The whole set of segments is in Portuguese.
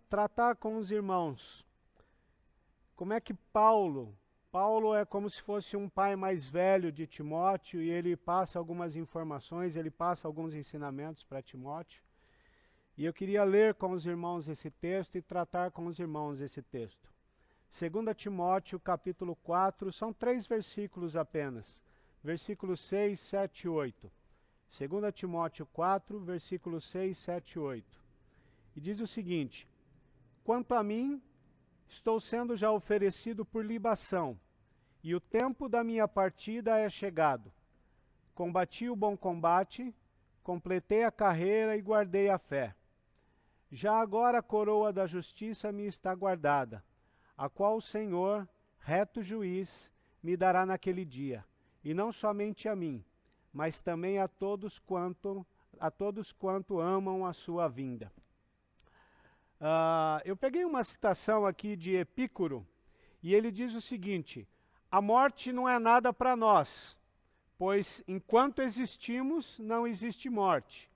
tratar com os irmãos como é que Paulo é como se fosse um pai mais velho de Timóteo e ele passa algumas informações, ele passa alguns ensinamentos para Timóteo. E eu queria ler com os irmãos esse texto e tratar com os irmãos esse texto. 2 Timóteo capítulo 4, são 3 versículos apenas. Versículos 6, 7 e 8. 2 Timóteo 4, versículos 6, 7 e 8. E diz o seguinte: quanto a mim, estou sendo já oferecido por libação, e o tempo da minha partida é chegado. Combati o bom combate, completei a carreira e guardei a fé. Já agora a coroa da justiça me está guardada, a qual o Senhor, reto juiz, me dará naquele dia, e não somente a mim, mas também a todos quanto amam a sua vinda. Eu peguei uma citação aqui de Epícoro, e ele diz o seguinte: a morte não é nada para nós, pois enquanto existimos, não existe morte.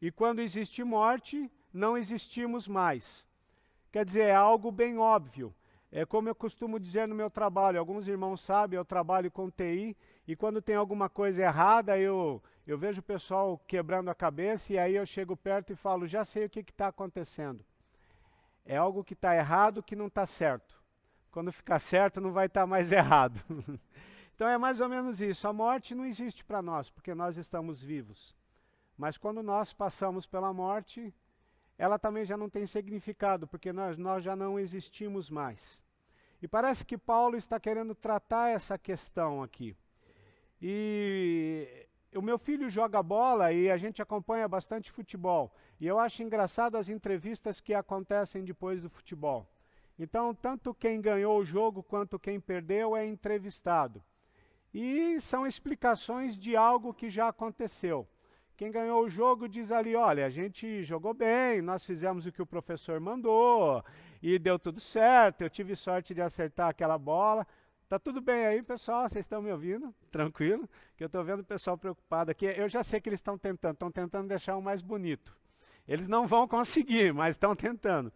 E quando existe morte, não existimos mais. Quer dizer, é algo bem óbvio. É como eu costumo dizer no meu trabalho, alguns irmãos sabem, eu trabalho com TI, e quando tem alguma coisa errada, eu vejo o pessoal quebrando a cabeça, e aí eu chego perto e falo, já sei o que está acontecendo. É algo que está errado, que não está certo. Quando ficar certo, não vai estar mais errado. Então é mais ou menos isso. A morte não existe para nós, porque nós estamos vivos. Mas quando nós passamos pela morte, ela também já não tem significado, porque nós já não existimos mais. E parece que Paulo está querendo tratar essa questão aqui. E o meu filho joga bola e a gente acompanha bastante futebol. E eu acho engraçado as entrevistas que acontecem depois do futebol. Então, tanto quem ganhou o jogo quanto quem perdeu é entrevistado. E são explicações de algo que já aconteceu. Quem ganhou o jogo diz ali, olha, a gente jogou bem, nós fizemos o que o professor mandou, e deu tudo certo, eu tive sorte de acertar aquela bola. Tá tudo bem aí, pessoal? Vocês estão me ouvindo? Tranquilo? Que eu estou vendo o pessoal preocupado aqui. Eu já sei que eles estão tentando deixar o mais bonito. Eles não vão conseguir, mas estão tentando.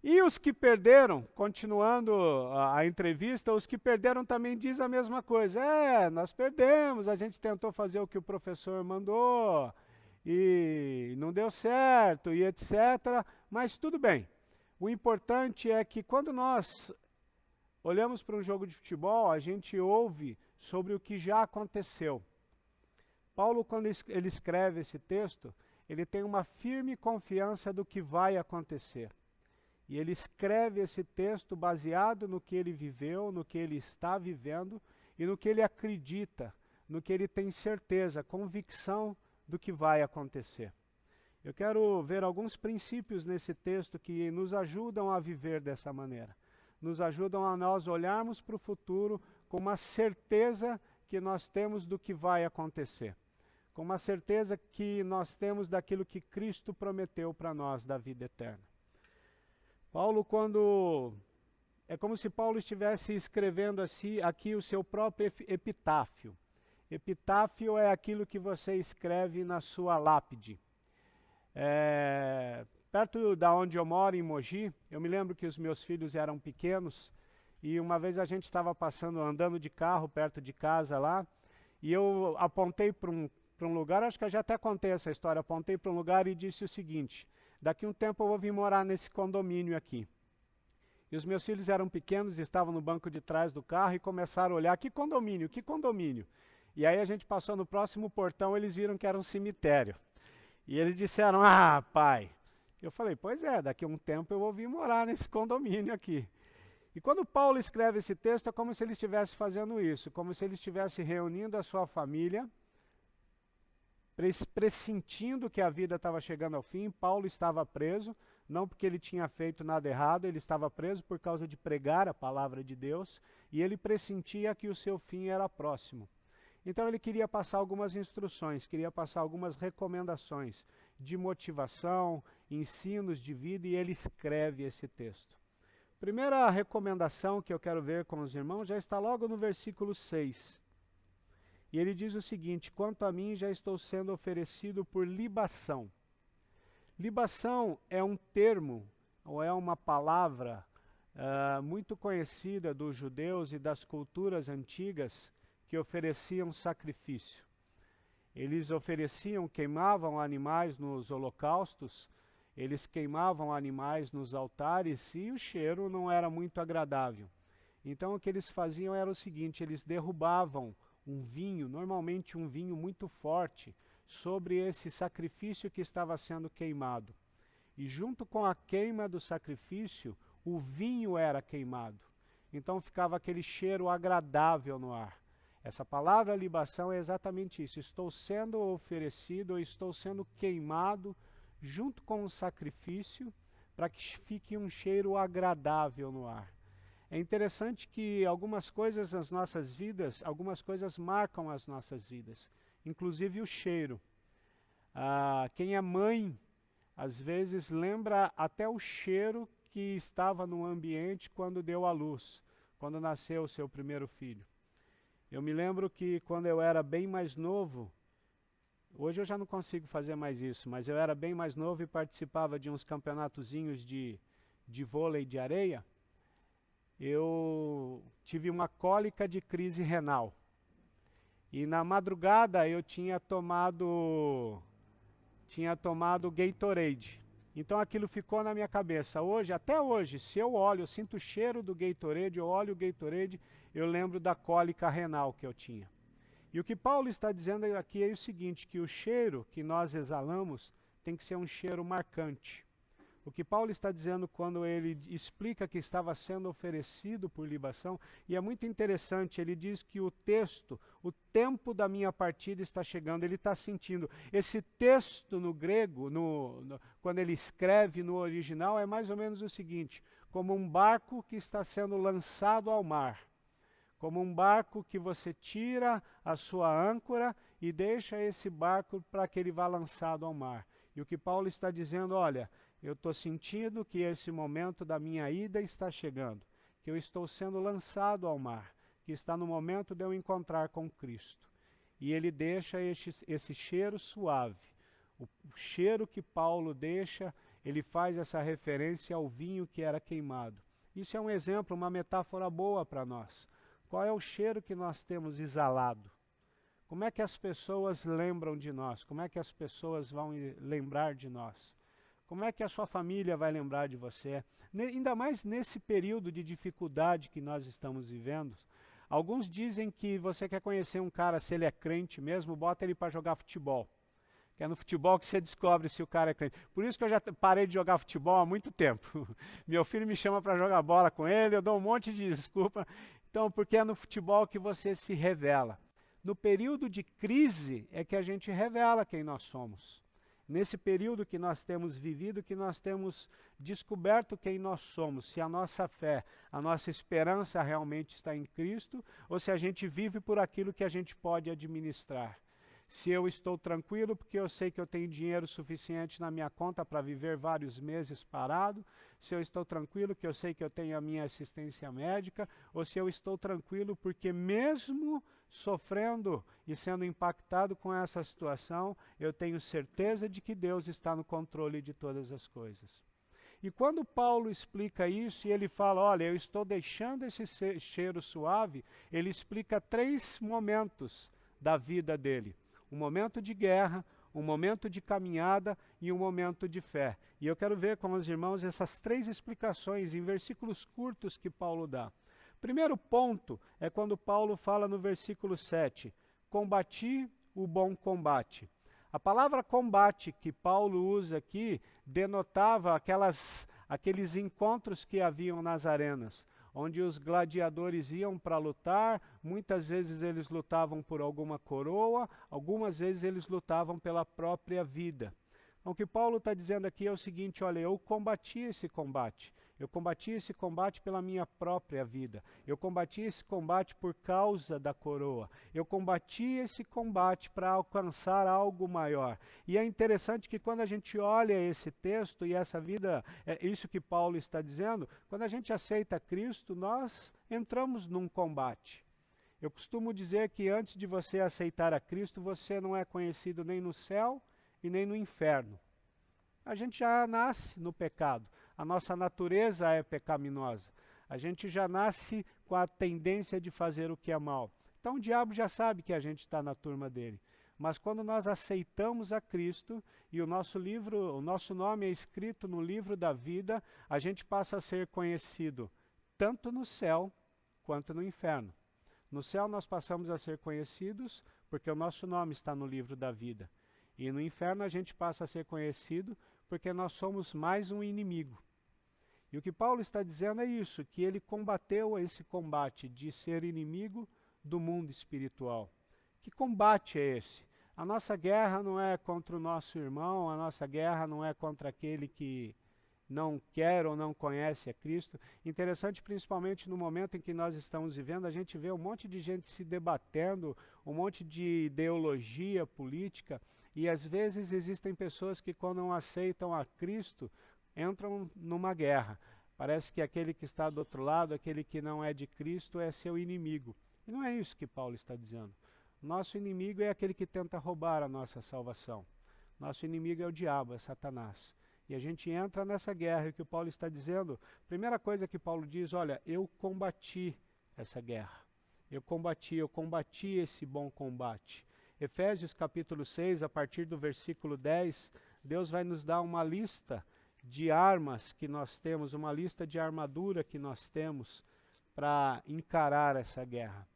E os que perderam, continuando a entrevista, os que perderam também dizem a mesma coisa. Nós perdemos, a gente tentou fazer o que o professor mandou, e não deu certo, e etc. Mas tudo bem. O importante é que quando nós olhamos para um jogo de futebol, a gente ouve sobre o que já aconteceu. Paulo, quando ele escreve esse texto, ele tem uma firme confiança do que vai acontecer. E ele escreve esse texto baseado no que ele viveu, no que ele está vivendo e no que ele acredita, no que ele tem certeza, convicção do que vai acontecer. Eu quero ver alguns princípios nesse texto que nos ajudam a viver dessa maneira. Nos ajudam a nós olharmos para o futuro com uma certeza que nós temos do que vai acontecer. Com uma certeza que nós temos daquilo que Cristo prometeu para nós, da vida eterna. Paulo, é como se Paulo estivesse escrevendo aqui o seu próprio epitáfio. Epitáfio é aquilo que você escreve na sua lápide. Perto da onde eu moro, em Mogi, eu me lembro que os meus filhos eram pequenos, e uma vez a gente estava andando de carro perto de casa lá, e eu apontei para um lugar, acho que eu já até contei essa história, apontei para um lugar e disse o seguinte: daqui um tempo eu vou vir morar nesse condomínio aqui. E os meus filhos eram pequenos, estavam no banco de trás do carro e começaram a olhar, que condomínio, que condomínio? E aí a gente passou no próximo portão, eles viram que era um cemitério. E eles disseram, pai. Eu falei, pois é, daqui a um tempo eu vou vir morar nesse condomínio aqui. E quando Paulo escreve esse texto, é como se ele estivesse fazendo isso, como se ele estivesse reunindo a sua família, pressentindo que a vida estava chegando ao fim. Paulo estava preso, não porque ele tinha feito nada errado, ele estava preso por causa de pregar a palavra de Deus, e ele pressentia que o seu fim era próximo. Então ele queria passar algumas instruções, queria passar algumas recomendações de motivação, ensinos de vida, e ele escreve esse texto. Primeira recomendação que eu quero ver com os irmãos já está logo no versículo 6. E ele diz o seguinte: quanto a mim, já estou sendo oferecido por libação. Libação é um termo, ou é uma palavra muito conhecida dos judeus e das culturas antigas que ofereciam sacrifício. Eles ofereciam, queimavam animais nos holocaustos, eles queimavam animais nos altares e o cheiro não era muito agradável. Então o que eles faziam era o seguinte, eles derrubavam um vinho, normalmente um vinho muito forte, sobre esse sacrifício que estava sendo queimado. E junto com a queima do sacrifício, o vinho era queimado. Então ficava aquele cheiro agradável no ar. Essa palavra libação é exatamente isso. Estou sendo oferecido, ou estou sendo queimado junto com o sacrifício, para que fique um cheiro agradável no ar. É interessante que algumas coisas nas nossas vidas, algumas coisas marcam as nossas vidas, inclusive o cheiro. Quem é mãe, às vezes lembra até o cheiro que estava no ambiente quando deu à luz, quando nasceu o seu primeiro filho. Eu me lembro que quando eu era bem mais novo, hoje eu já não consigo fazer mais isso, mas eu era bem mais novo e participava de uns campeonatozinhos de vôlei de areia. Eu tive uma cólica de crise renal. E na madrugada eu tinha tomado Gatorade. Então aquilo ficou na minha cabeça. Hoje, até hoje, se eu olho, eu sinto o cheiro do Gatorade, eu olho o Gatorade, eu lembro da cólica renal que eu tinha. E o que Paulo está dizendo aqui é o seguinte, que o cheiro que nós exalamos tem que ser um cheiro marcante. O que Paulo está dizendo quando ele explica que estava sendo oferecido por libação, e é muito interessante, ele diz que o tempo da minha partida está chegando, ele está sentindo. Esse texto no grego, quando ele escreve no original, é mais ou menos o seguinte, como um barco que está sendo lançado ao mar. Como um barco que você tira a sua âncora e deixa esse barco para que ele vá lançado ao mar. E o que Paulo está dizendo, olha, eu estou sentindo que esse momento da minha ida está chegando, que eu estou sendo lançado ao mar, que está no momento de eu encontrar com Cristo. E ele deixa esse cheiro suave. O cheiro que Paulo deixa, ele faz essa referência ao vinho que era queimado. Isso é um exemplo, uma metáfora boa para nós. Qual é o cheiro que nós temos exalado? Como é que as pessoas lembram de nós? Como é que as pessoas vão lembrar de nós? Como é que a sua família vai lembrar de você? Ainda mais nesse período de dificuldade que nós estamos vivendo. Alguns dizem que você quer conhecer um cara, se ele é crente mesmo, bota ele para jogar futebol. Que é no futebol que você descobre se o cara é crente. Por isso que eu já parei de jogar futebol há muito tempo. Meu filho me chama para jogar bola com ele, eu dou um monte de desculpa. Então, porque é no futebol que você se revela. No período de crise é que a gente revela quem nós somos. Nesse período que nós temos vivido, que nós temos descoberto quem nós somos, se a nossa fé, a nossa esperança realmente está em Cristo, ou se a gente vive por aquilo que a gente pode administrar. Se eu estou tranquilo porque eu sei que eu tenho dinheiro suficiente na minha conta para viver vários meses parado, se eu estou tranquilo que eu sei que eu tenho a minha assistência médica, ou se eu estou tranquilo porque mesmo sofrendo e sendo impactado com essa situação, eu tenho certeza de que Deus está no controle de todas as coisas. E quando Paulo explica isso e ele fala, olha, eu estou deixando esse cheiro suave, ele explica 3 momentos da vida dele. Um momento de guerra, um momento de caminhada e um momento de fé. E eu quero ver com os irmãos essas 3 explicações em versículos curtos que Paulo dá. Primeiro ponto é quando Paulo fala no versículo 7, combati o bom combate. A palavra combate que Paulo usa aqui denotava aqueles encontros que haviam nas arenas, onde os gladiadores iam para lutar, muitas vezes eles lutavam por alguma coroa, algumas vezes eles lutavam pela própria vida. Então, o que Paulo está dizendo aqui é o seguinte, olha, eu combati esse combate. Eu combati esse combate pela minha própria vida. Eu combati esse combate por causa da coroa. Eu combati esse combate para alcançar algo maior. E é interessante que quando a gente olha esse texto e essa vida, é isso que Paulo está dizendo, quando a gente aceita Cristo, nós entramos num combate. Eu costumo dizer que antes de você aceitar a Cristo, você não é conhecido nem no céu e nem no inferno. a gente já nasce no pecado. A nossa natureza é pecaminosa. A gente já nasce com a tendência de fazer o que é mal. Então o diabo já sabe que a gente está na turma dele. Mas quando nós aceitamos a Cristo e o nosso nome é escrito no livro da vida, a gente passa a ser conhecido tanto no céu quanto no inferno. No céu nós passamos a ser conhecidos porque o nosso nome está no livro da vida. E no inferno a gente passa a ser conhecido porque nós somos mais um inimigo. E o que Paulo está dizendo é isso, que ele combateu esse combate de ser inimigo do mundo espiritual. Que combate é esse? A nossa guerra não é contra o nosso irmão, a nossa guerra não é contra aquele que não quer ou não conhece a Cristo. Interessante, principalmente no momento em que nós estamos vivendo, a gente vê um monte de gente se debatendo, um monte de ideologia política, e às vezes existem pessoas que quando não aceitam a Cristo, entram numa guerra. Parece que aquele que está do outro lado, aquele que não é de Cristo, é seu inimigo. E não é isso que Paulo está dizendo. Nosso inimigo é aquele que tenta roubar a nossa salvação. Nosso inimigo é o diabo, é Satanás. E a gente entra nessa guerra, e o que o Paulo está dizendo, primeira coisa que Paulo diz, olha, eu combati essa guerra. Eu combati esse bom combate. Efésios capítulo 6, a partir do versículo 10, Deus vai nos dar uma lista de armas que nós temos, uma lista de armadura que nós temos para encarar essa guerra.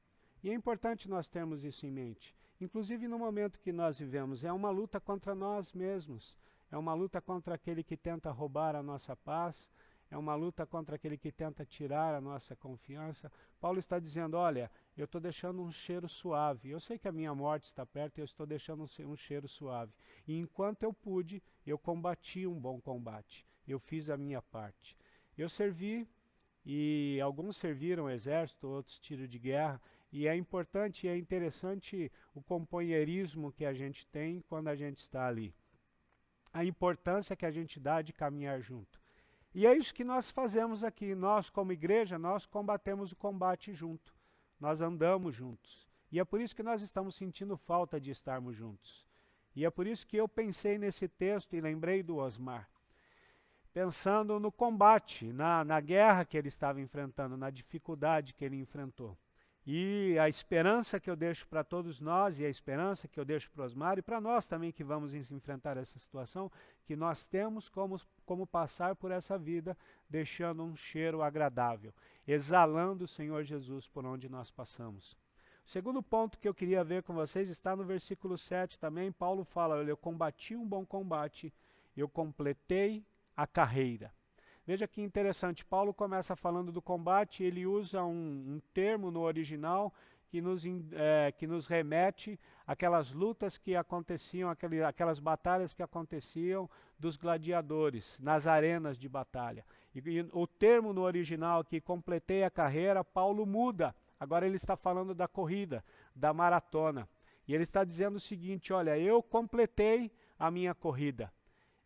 E é importante nós termos isso em mente. Inclusive no momento que nós vivemos, é uma luta contra nós mesmos. É uma luta contra aquele que tenta roubar a nossa paz, é uma luta contra aquele que tenta tirar a nossa confiança. Paulo está dizendo, olha, eu estou deixando um cheiro suave. Eu sei que a minha morte está perto e eu estou deixando um cheiro suave. E enquanto eu pude, eu combati um bom combate. Eu fiz a minha parte. Eu servi, e alguns serviram o exército, outros tiro de guerra. E é importante e é interessante o companheirismo que a gente tem quando a gente está ali. A importância que a gente dá de caminhar junto. E é isso que nós fazemos aqui. Nós, como igreja, nós combatemos o combate junto. Nós andamos juntos. E é por isso que nós estamos sentindo falta de estarmos juntos. E é por isso que eu pensei nesse texto e lembrei do Osmar. Pensando no combate, na guerra que ele estava enfrentando, na dificuldade que ele enfrentou. E a esperança que eu deixo para todos nós, e a esperança que eu deixo para o Osmar, e para nós também que vamos enfrentar essa situação, que nós temos como passar por essa vida, deixando um cheiro agradável, exalando o Senhor Jesus por onde nós passamos. O segundo ponto que eu queria ver com vocês está no versículo 7 também. Paulo fala, olha, eu combati um bom combate, eu completei a carreira. Veja que interessante, Paulo começa falando do combate, ele usa um termo no original que nos remete àquelas lutas que aconteciam, aquelas batalhas que aconteciam dos gladiadores, nas arenas de batalha. E o termo no original que completei a carreira, Paulo muda. Agora ele está falando da corrida, da maratona. E ele está dizendo o seguinte, olha, eu completei a minha corrida.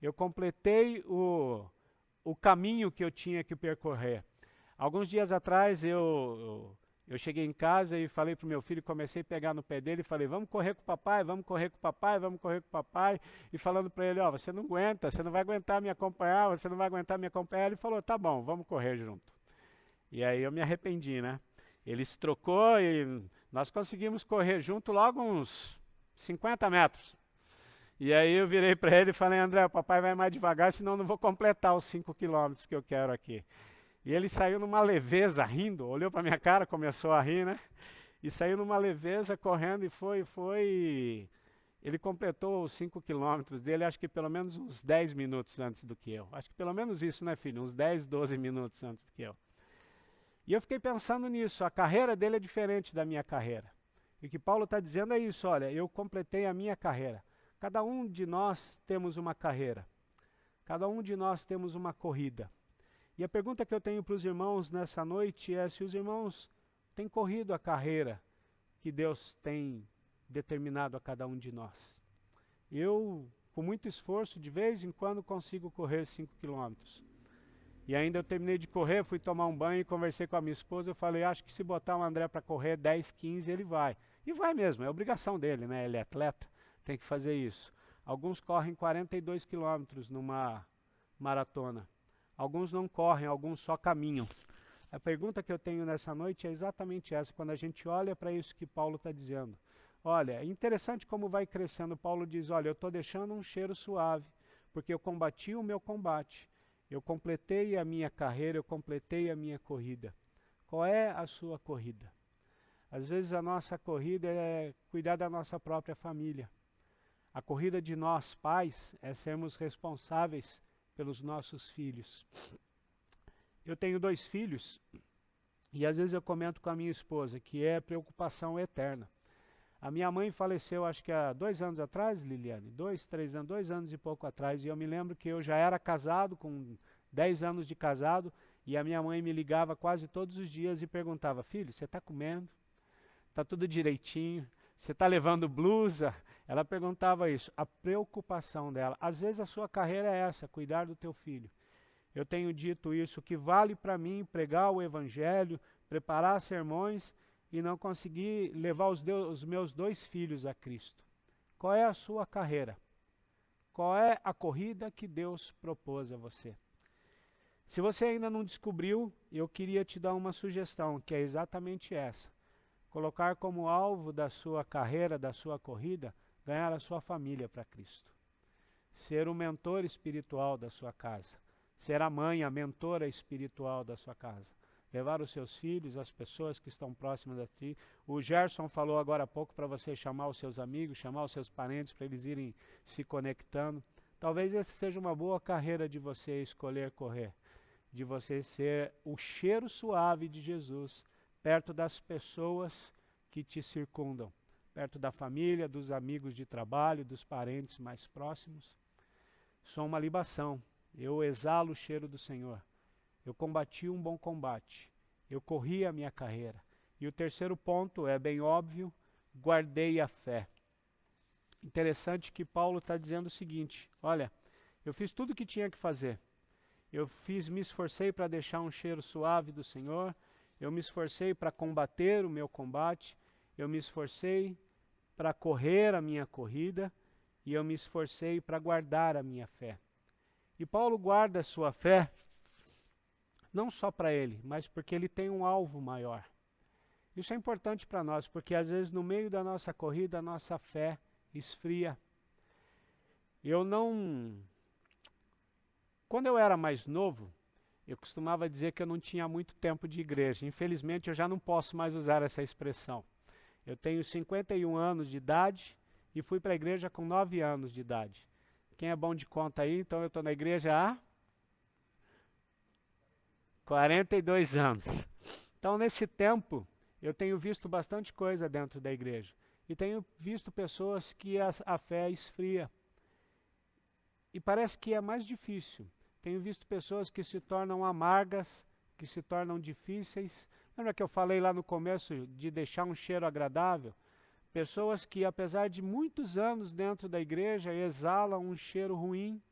Eu completei o caminho que eu tinha que percorrer. Alguns dias atrás eu cheguei em casa e falei para o meu filho, comecei a pegar no pé dele e falei, vamos correr com o papai, vamos correr com o papai, vamos correr com o papai. E falando para ele, ó, você não aguenta, você não vai aguentar me acompanhar, você não vai aguentar me acompanhar. Ele falou, tá bom, vamos correr junto. E aí eu me arrependi, né? Ele se trocou e nós conseguimos correr junto logo uns 50 metros. E aí eu virei para ele e falei, André, o papai vai mais devagar, senão eu não vou completar os 5 quilômetros que eu quero aqui. E ele saiu numa leveza, rindo, olhou para minha cara, começou a rir, né? E saiu numa leveza, correndo e foi. Ele completou os 5 quilômetros dele, acho que pelo menos uns 10 minutos antes do que eu. Acho que pelo menos isso, né, filho? Uns 10, 12 minutos antes do que eu. E eu fiquei pensando nisso, a carreira dele é diferente da minha carreira. E o que Paulo está dizendo é isso, olha, eu completei a minha carreira. Cada um de nós temos uma carreira. Cada um de nós temos uma corrida. E a pergunta que eu tenho para os irmãos nessa noite é se os irmãos têm corrido a carreira que Deus tem determinado a cada um de nós. Eu, com muito esforço, de vez em quando consigo correr 5 quilômetros. E ainda eu terminei de correr, fui tomar um banho e conversei com a minha esposa. Eu falei, acho que se botar o André para correr 10, 15, ele vai. E vai mesmo, é obrigação dele, né? Ele é atleta, tem que fazer isso. Alguns correm 42 quilômetros numa maratona. Alguns não correm, alguns só caminham. A pergunta que eu tenho nessa noite é exatamente essa, quando a gente olha para isso que Paulo está dizendo. Olha, é interessante como vai crescendo. Paulo diz, olha, eu estou deixando um cheiro suave, porque eu combati o meu combate. Eu completei a minha carreira, eu completei a minha corrida. Qual é a sua corrida? Às vezes a nossa corrida é cuidar da nossa própria família. A corrida de nós, pais, é sermos responsáveis pelos nossos filhos. Eu tenho 2 filhos e às vezes eu comento com a minha esposa que é preocupação eterna. A minha mãe faleceu acho que há 2 anos atrás, Liliane, 2, 3 anos, 2 anos e pouco atrás, e eu me lembro que eu já era casado, com 10 anos de casado, e a minha mãe me ligava quase todos os dias e perguntava, filho, você está comendo? Está tudo direitinho? Você está levando blusa? Ela perguntava isso, a preocupação dela. Às vezes a sua carreira é essa, cuidar do teu filho. Eu tenho dito isso, que vale para mim pregar o evangelho, preparar sermões e não conseguir levar os meus 2 filhos a Cristo. Qual é a sua carreira? Qual é a corrida que Deus propôs a você? Se você ainda não descobriu, eu queria te dar uma sugestão, que é exatamente essa. Colocar como alvo da sua carreira, da sua corrida, ganhar a sua família para Cristo. Ser o mentor espiritual da sua casa. Ser a mãe, a mentora espiritual da sua casa. Levar os seus filhos, as pessoas que estão próximas a ti. O Gerson falou agora há pouco para você chamar os seus amigos, chamar os seus parentes para eles irem se conectando. Talvez essa seja uma boa carreira de você escolher correr. De você ser o cheiro suave de Jesus perto das pessoas que te circundam. Perto da família, dos amigos de trabalho, dos parentes mais próximos. Sou uma libação. Eu exalo o cheiro do Senhor. Eu combati um bom combate. Eu corri a minha carreira. E o terceiro ponto é bem óbvio, guardei a fé. Interessante que Paulo está dizendo o seguinte, olha, eu fiz tudo o que tinha que fazer. Me esforcei para deixar um cheiro suave do Senhor. Eu me esforcei para combater o meu combate. Eu me esforcei para correr a minha corrida. E eu me esforcei para guardar a minha fé. E Paulo guarda a sua fé, não só para ele, mas porque ele tem um alvo maior. Isso é importante para nós, porque às vezes no meio da nossa corrida, a nossa fé esfria. Quando eu era mais novo, eu costumava dizer que eu não tinha muito tempo de igreja. Infelizmente, eu já não posso mais usar essa expressão. Eu tenho 51 anos de idade e fui para a igreja com 9 anos de idade. Quem é bom de conta aí? Então eu estou na igreja há 42 anos. Então nesse tempo eu tenho visto bastante coisa dentro da igreja. E tenho visto pessoas que a fé esfria. E parece que é mais difícil. Tenho visto pessoas que se tornam amargas, que se tornam difíceis. Lembra que eu falei lá no começo de deixar um cheiro agradável? Pessoas que, apesar de muitos anos dentro da igreja, exalam um cheiro ruim,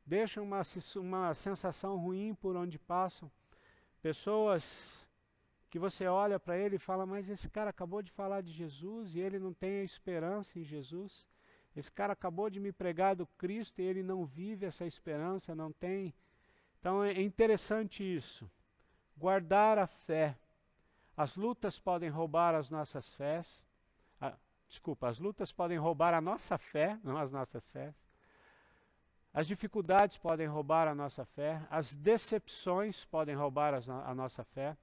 deixam uma sensação ruim por onde passam. Pessoas que você olha para ele e fala, mas esse cara acabou de falar de Jesus e ele não tem a esperança em Jesus. Esse cara acabou de me pregar do Cristo e ele não vive essa esperança, não tem. Então é interessante isso. Guardar a fé. As lutas podem roubar as nossas fés. As lutas podem roubar a nossa fé, não as nossas fés. As dificuldades podem roubar a nossa fé. As decepções podem roubar a nossa fé.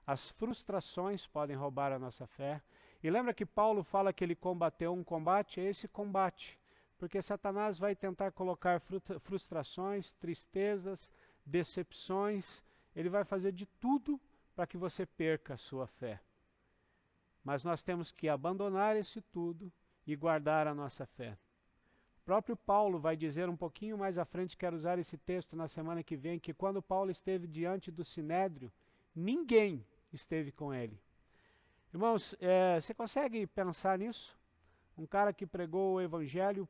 As frustrações podem roubar a nossa fé. E lembra que Paulo fala que ele combateu um combate? É esse combate. Porque Satanás vai tentar colocar frustrações, tristezas, decepções. Ele vai fazer de tudo para que você perca a sua fé. Mas nós temos que abandonar esse tudo e guardar a nossa fé. O próprio Paulo vai dizer um pouquinho mais à frente, quero usar esse texto na semana que vem, que quando Paulo esteve diante do Sinédrio, ninguém esteve com ele. Irmãos, você consegue pensar nisso? Um cara que pregou o evangelho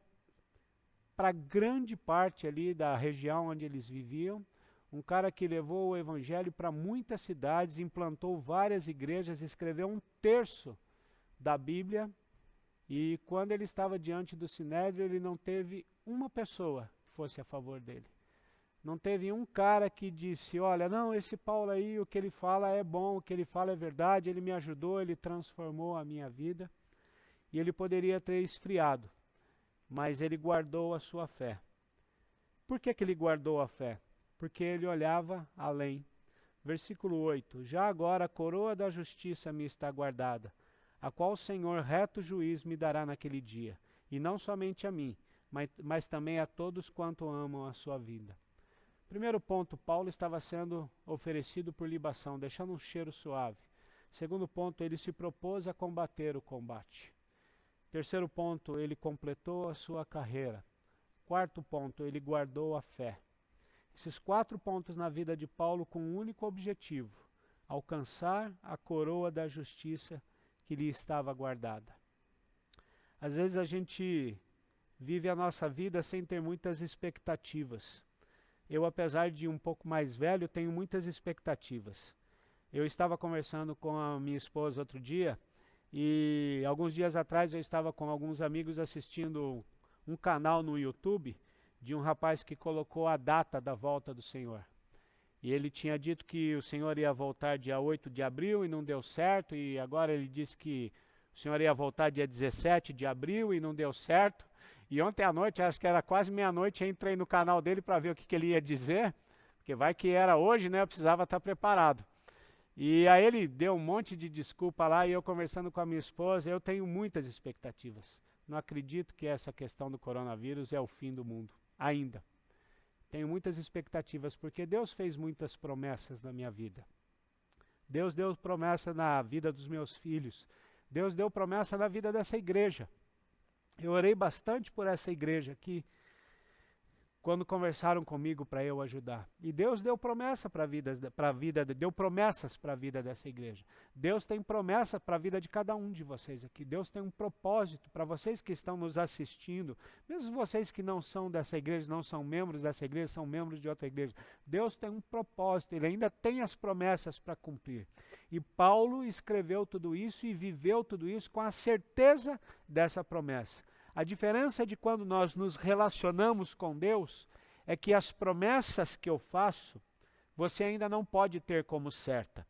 para grande parte ali da região onde eles viviam, um cara que levou o evangelho para muitas cidades, implantou várias igrejas, escreveu 1/3 da Bíblia, E quando ele estava diante do Sinédrio, ele não teve uma pessoa que fosse a favor dele. Não teve um cara que disse, olha, não, esse Paulo aí, o que ele fala é bom, o que ele fala é verdade, ele me ajudou, ele transformou a minha vida. E ele poderia ter esfriado, mas ele guardou a sua fé. Por que ele guardou a fé? Porque ele olhava além. Versículo 8, já agora a coroa da justiça me está guardada, a qual o Senhor reto juiz me dará naquele dia, e não somente a mim, mas também a todos quanto amam a sua vida. Primeiro ponto, Paulo estava sendo oferecido por libação, deixando um cheiro suave. Segundo ponto, ele se propôs a combater o combate. Terceiro ponto, ele completou a sua carreira. Quarto ponto, ele guardou a fé. Esses 4 pontos na vida de Paulo com um único objetivo: alcançar a coroa da justiça que lhe estava guardada. Às vezes a gente vive a nossa vida sem ter muitas expectativas. Eu, apesar de um pouco mais velho, tenho muitas expectativas. Eu estava conversando com a minha esposa outro dia, e alguns dias atrás eu estava com alguns amigos assistindo um canal no YouTube de um rapaz que colocou a data da volta do Senhor. E ele tinha dito que o Senhor ia voltar dia 8 de abril e não deu certo, e agora ele disse que o Senhor ia voltar dia 17 de abril e não deu certo. E ontem à noite, acho que era quase meia-noite, eu entrei no canal dele para ver o que ele ia dizer, porque vai que era hoje, né? Eu precisava estar preparado. E aí ele deu um monte de desculpa lá, e eu conversando com a minha esposa, eu tenho muitas expectativas. Não acredito que essa questão do coronavírus é o fim do mundo, ainda. Tenho muitas expectativas, porque Deus fez muitas promessas na minha vida. Deus deu promessa na vida dos meus filhos. Deus deu promessa na vida dessa igreja. Eu orei bastante por essa igreja aqui, quando conversaram comigo para eu ajudar. E Deus deu promessa deu promessas para a vida dessa igreja. Deus tem promessa para a vida de cada um de vocês aqui. Deus tem um propósito para vocês que estão nos assistindo, mesmo vocês que não são dessa igreja, não são membros dessa igreja, são membros de outra igreja. Deus tem um propósito, Ele ainda tem as promessas para cumprir. E Paulo escreveu tudo isso e viveu tudo isso com a certeza dessa promessa. A diferença de quando nós nos relacionamos com Deus é que as promessas que eu faço, você ainda não pode ter como certa.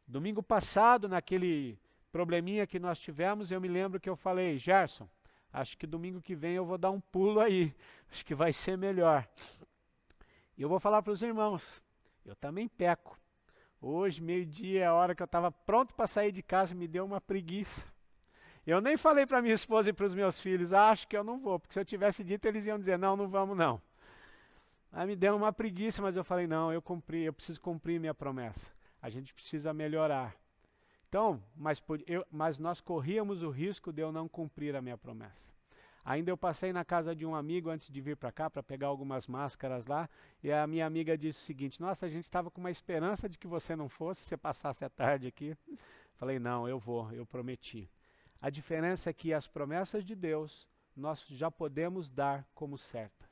Domingo passado, naquele probleminha que nós tivemos, eu me lembro que eu falei, Gerson, acho que domingo que vem eu vou dar um pulo aí, acho que vai ser melhor. E eu vou falar para os irmãos, eu também peco. Hoje, meio-dia, é a hora que eu estava pronto para sair de casa, me deu uma preguiça. Eu nem falei para minha esposa e para os meus filhos, acho que eu não vou, porque se eu tivesse dito, eles iam dizer, não, não vamos não. Aí me deu uma preguiça, mas eu falei, não, eu preciso cumprir minha promessa. A gente precisa melhorar. Então, mas nós corríamos o risco de eu não cumprir a minha promessa. Ainda eu passei na casa de um amigo antes de vir para cá, para pegar algumas máscaras lá, e a minha amiga disse o seguinte, nossa, a gente estava com uma esperança de que você não fosse, você passasse a tarde aqui. Falei, não, eu vou, eu prometi. A diferença é que as promessas de Deus, nós já podemos dar como certa.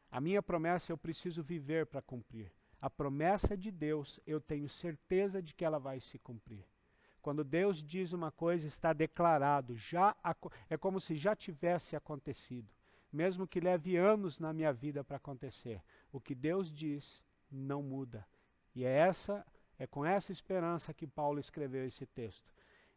A minha promessa eu preciso viver para cumprir. A promessa de Deus, eu tenho certeza de que ela vai se cumprir. Quando Deus diz uma coisa, está declarado, é como se já tivesse acontecido. Mesmo que leve anos na minha vida para acontecer. O que Deus diz não muda. E é com essa esperança que Paulo escreveu esse texto.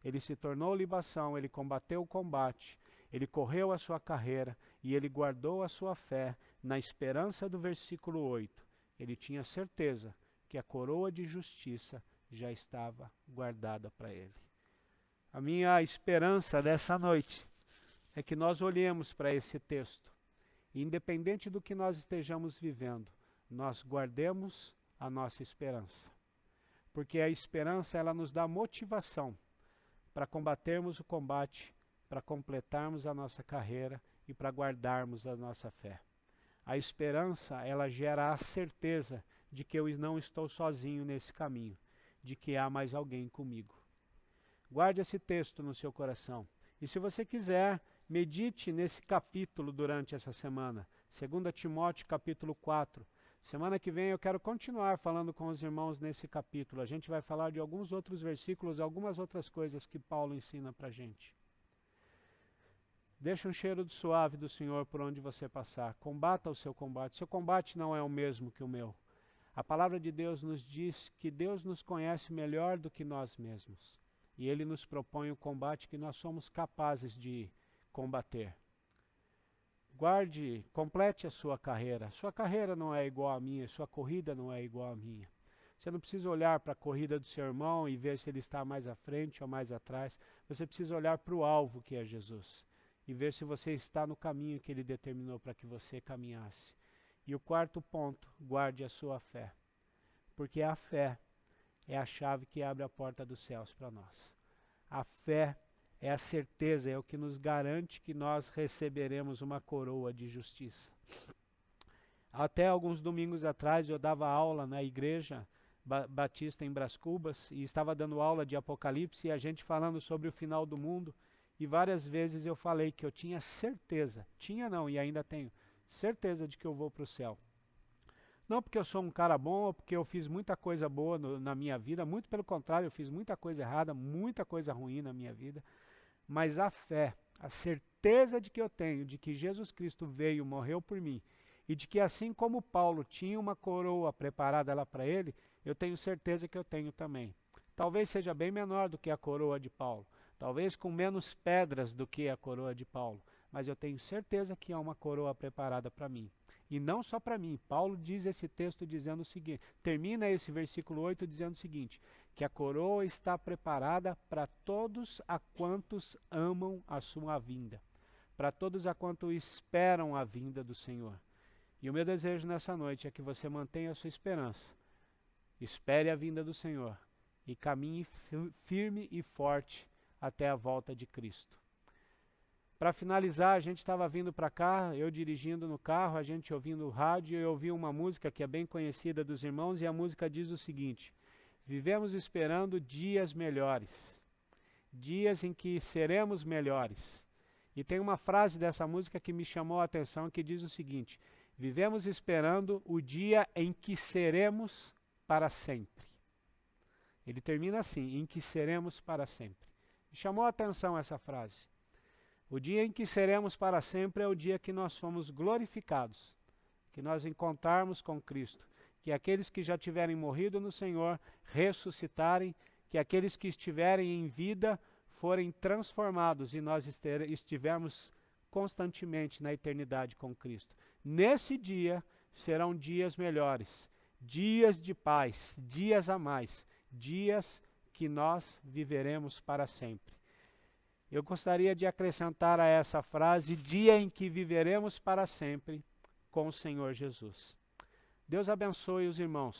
Ele se tornou libação, ele combateu o combate, ele correu a sua carreira e ele guardou a sua fé na esperança do versículo 8. Ele tinha certeza que a coroa de justiça já estava guardada para ele. A minha esperança dessa noite é que nós olhemos para esse texto e, independente do que nós estejamos vivendo, nós guardemos a nossa esperança. Porque a esperança, ela nos dá motivação para combatermos o combate, para completarmos a nossa carreira e para guardarmos a nossa fé. A esperança, ela gera a certeza de que eu não estou sozinho nesse caminho, de que há mais alguém comigo. Guarde esse texto no seu coração. E se você quiser, medite nesse capítulo durante essa semana. 2 Timóteo capítulo 4. Semana que vem eu quero continuar falando com os irmãos nesse capítulo. A gente vai falar de alguns outros versículos, algumas outras coisas que Paulo ensina para a gente. Deixa um cheiro suave do Senhor por onde você passar. Combata o seu combate. Seu combate não é o mesmo que o meu. A palavra de Deus nos diz que Deus nos conhece melhor do que nós mesmos. E Ele nos propõe o combate que nós somos capazes de combater. Complete a sua carreira. Sua carreira não é igual à minha, sua corrida não é igual à minha. Você não precisa olhar para a corrida do seu irmão e ver se ele está mais à frente ou mais atrás. Você precisa olhar para o alvo que é Jesus e ver se você está no caminho que Ele determinou para que você caminhasse. E o quarto ponto, guarde a sua fé. Porque a fé é a chave que abre a porta dos céus para nós. A fé é a certeza, é o que nos garante que nós receberemos uma coroa de justiça. Até alguns domingos atrás eu dava aula na igreja batista em Brás Cubas e estava dando aula de Apocalipse e a gente falando sobre o final do mundo. E várias vezes eu falei que eu tinha certeza, e ainda tenho, certeza de que eu vou para o céu. Não porque eu sou um cara bom ou porque eu fiz muita coisa boa na minha vida, muito pelo contrário, eu fiz muita coisa errada, muita coisa ruim na minha vida, mas a fé, a certeza de que eu tenho, de que Jesus Cristo veio, morreu por mim, e de que assim como Paulo tinha uma coroa preparada lá para ele, eu tenho certeza que eu tenho também. Talvez seja bem menor do que a coroa de Paulo, talvez com menos pedras do que a coroa de Paulo, mas eu tenho certeza que há uma coroa preparada para mim. E não só para mim. Paulo diz esse texto dizendo o seguinte, termina esse versículo 8 dizendo o seguinte, que a coroa está preparada para todos a quantos amam a sua vinda, para todos a quantos esperam a vinda do Senhor. E o meu desejo nessa noite é que você mantenha a sua esperança, espere a vinda do Senhor e caminhe firme e forte até a volta de Cristo. Para finalizar, a gente estava vindo para cá, eu dirigindo no carro, a gente ouvindo o rádio, e eu ouvi uma música que é bem conhecida dos irmãos, e a música diz o seguinte: vivemos esperando dias melhores, dias em que seremos melhores. E tem uma frase dessa música que me chamou a atenção, que diz o seguinte: vivemos esperando o dia em que seremos para sempre. Ele termina assim, em que seremos para sempre. Me chamou a atenção essa frase. O dia em que seremos para sempre é o dia que nós somos glorificados, que nós encontrarmos com Cristo, que aqueles que já tiverem morrido no Senhor ressuscitarem, que aqueles que estiverem em vida forem transformados e nós estivermos constantemente na eternidade com Cristo. Nesse dia serão dias melhores, dias de paz, dias a mais, dias que nós viveremos para sempre. Eu gostaria de acrescentar a essa frase, dia em que viveremos para sempre com o Senhor Jesus. Deus abençoe os irmãos.